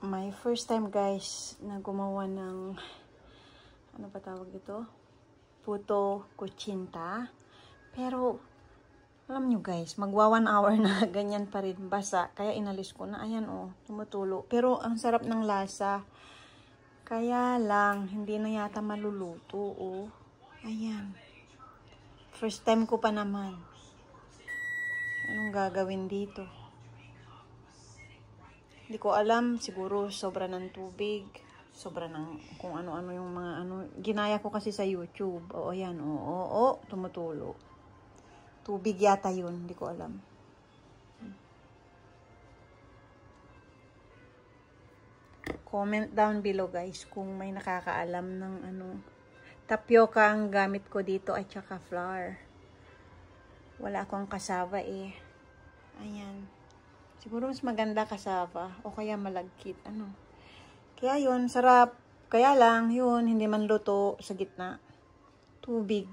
my first time guys na gumawa ng ano ba tawag ito? Puto kuchinta. Pero alam nyo guys, magwa 1 hour na ganyan pa rin basa. Kaya inalis ko na. Ayan oh, tumutulo. Pero ang sarap ng lasa. Kaya lang, hindi na yata maluluto oh. Ayan. First time ko pa naman. Anong gagawin dito? Hindi ko alam, siguro sobra ng tubig, sobra ng kung ano-ano yung mga ano. Ginaya ko kasi sa YouTube. Oo, yan. Oo, tumutulo. Tubig yata yun, hindi ko alam. Comment down below guys kung may nakakaalam ng ano. Tapioca ang gamit ko dito at saka flour. Wala akong cassava eh. Ayan. Siguro mas maganda cassava o kaya malagkit. Ano. Kaya yun, sarap. Kaya lang, yun, hindi man luto sa gitna. Tubig.